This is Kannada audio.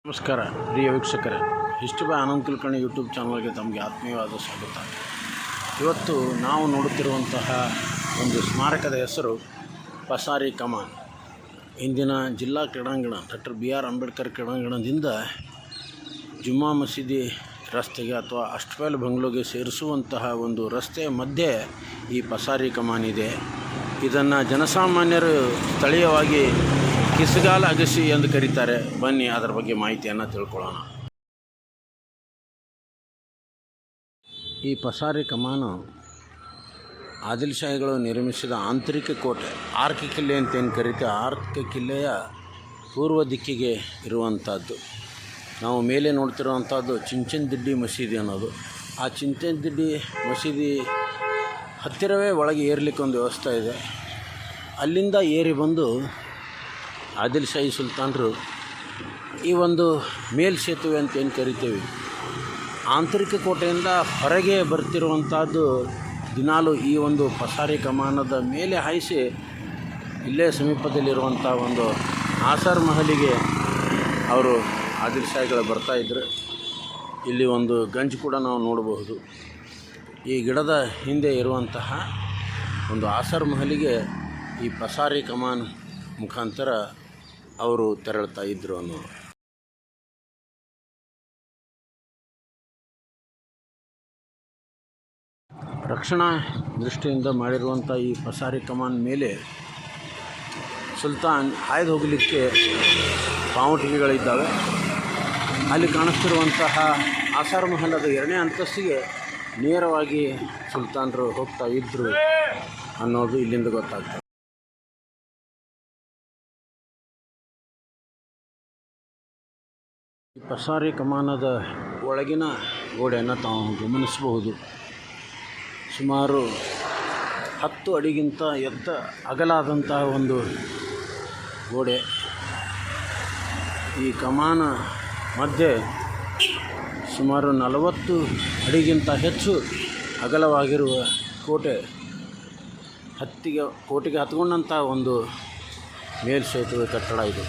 ನಮಸ್ಕಾರ ಪ್ರಿಯ ವೀಕ್ಷಕರೇ, history by Anand Kulkarni YouTube ಚಾನಲ್ಗೆ ತಮಗೆ ಆತ್ಮೀಯವಾದ ಸ್ವಾಗತ. ಇವತ್ತು ನಾವು ನೋಡುತ್ತಿರುವಂತಹ ಒಂದು ಸ್ಮಾರಕದ ಹೆಸರು ಪಸಾರಿ ಕಮಾನ್. ಇಂದಿನ ಜಿಲ್ಲಾ ಕ್ರೀಡಾಂಗಣ ಡಾಕ್ಟರ್ BR ಅಂಬೇಡ್ಕರ್ ಕ್ರೀಡಾಂಗಣದಿಂದ ಜುಮ್ಮಾ ಮಸೀದಿ ರಸ್ತೆಗೆ ಅಥವಾ ಅಷ್ಟಫೆಲ್ ಬಂಗ್ಲೋಗೆ ಸೇರಿಸುವಂತಹ ಒಂದು ರಸ್ತೆಯ ಮಧ್ಯೆ ಈ ಪಸಾರಿ ಕಮಾನ್ ಇದೆ. ಇದನ್ನು ಜನಸಾಮಾನ್ಯರು ಸ್ಥಳೀಯವಾಗಿ ಕಿಸಗಾಲ ಅಗಸಿ ಎಂದು ಕರೀತಾರೆ. ಬನ್ನಿ ಅದರ ಬಗ್ಗೆ ಮಾಹಿತಿಯನ್ನು ತಿಳ್ಕೊಳ್ಳೋಣ. ಈ ಪಸಾರಿ ಕಮಾನು ಆದಿಲ್ಶಾಹಿಗಳು ನಿರ್ಮಿಸಿದ ಆಂತರಿಕ ಕೋಟೆ, ಆರ್ಕ ಕಿಲ್ಲೆ ಅಂತೇನು ಕರೀತೀವಿ, ಆರ್ಕ ಕಿಲ್ಲೆಯ ಪೂರ್ವ ದಿಕ್ಕಿಗೆ ಇರುವಂಥದ್ದು. ನಾವು ಮೇಲೆ ನೋಡ್ತಿರುವಂಥದ್ದು ಚಿಂಚನದಿಡ್ಡಿ ಮಸೀದಿ ಅನ್ನೋದು. ಆ ಚಿಂಚನದಿಡ್ಡಿ ಮಸೀದಿ ಹತ್ತಿರವೇ ಒಳಗೆ ಏರ್ಲಿಕ್ಕೆ ಒಂದು ವ್ಯವಸ್ಥೆ ಇದೆ. ಅಲ್ಲಿಂದ ಏರಿ ಬಂದು ಆದಿಲ್ಶಾಹಿ ಸುಲ್ತಾನರು ಈ ಒಂದು ಮೇಲ್ಸೇತುವೆ ಅಂತ ಏನು ಕರಿತೀವಿ, ಆಂತರಿಕ ಕೋಟೆಯಿಂದ ಹೊರಗೆ ಬರ್ತಿರುವಂಥದ್ದು ದಿನಾಲು ಈ ಒಂದು ಪಸಾರಿ ಕಮಾನದ ಮೇಲೆ ಹಾಯಿಸಿ ಇಲ್ಲೇ ಸಮೀಪದಲ್ಲಿರುವಂಥ ಒಂದು ಆಸರ್ ಮಹಲಿಗೆ ಅವರು ಆದಿಲ್ಶಾಹಿಗಳು ಬರ್ತಾಯಿದ್ರು. ಇಲ್ಲಿ ಒಂದು ಗಂಜ್ ಕೂಡ ನಾವು ನೋಡಬಹುದು. ಈ ಗಿಡದ ಹಿಂದೆ ಇರುವಂತಹ ಒಂದು ಆಸರ್ ಮಹಲಿಗೆ ಈ ಪಸಾರಿ ಕಮಾನ್ ಮುಖಾಂತರ ಅವರು ತೆರಳ್ತಾ ಇದ್ದರು ಅನ್ನೋದು. ರಕ್ಷಣಾ ದೃಷ್ಟಿಯಿಂದ ಮಾಡಿರುವಂಥ ಈ ಪಸಾರಿ ಕಮಾನ್ ಮೇಲೆ ಸುಲ್ತಾನ್ ಹಾಯ್ದು ಹೋಗಲಿಕ್ಕೆ ಬಾವುಟಿಗೆಗಳಿದ್ದಾವೆ. ಅಲ್ಲಿ ಕಾಣಿಸ್ತಿರುವಂತಹ ಆಸಾರ್ ಮಹಲದ 2ನೇ ಅಂತಸ್ತಿಗೆ ನೇರವಾಗಿ ಸುಲ್ತಾನರು ಹೋಗ್ತಾ ಇದ್ದರು ಅನ್ನೋದು ಇಲ್ಲಿಂದ ಗೊತ್ತಾಗ್ತದೆ. ಈ ಪಸಾರಿ ಕಮಾನದ ಒಳಗಿನ ಗೋಡೆಯನ್ನು ತಾವು ಗಮನಿಸಬಹುದು. ಸುಮಾರು 10 ಅಡಿಗಿಂತ ಅಗಲಾದಂತಹ ಒಂದು ಗೋಡೆ. ಈ ಕಮಾನ ಮಧ್ಯೆ ಸುಮಾರು 40 ಅಡಿಗಿಂತ ಹೆಚ್ಚು ಅಗಲವಾಗಿರುವ ಕೋಟೆಗೆ ಹತ್ಕೊಂಡಂಥ ಒಂದು ಮೇಲ್ಸೇತುವೆ ಕಟ್ಟಡ ಇದು.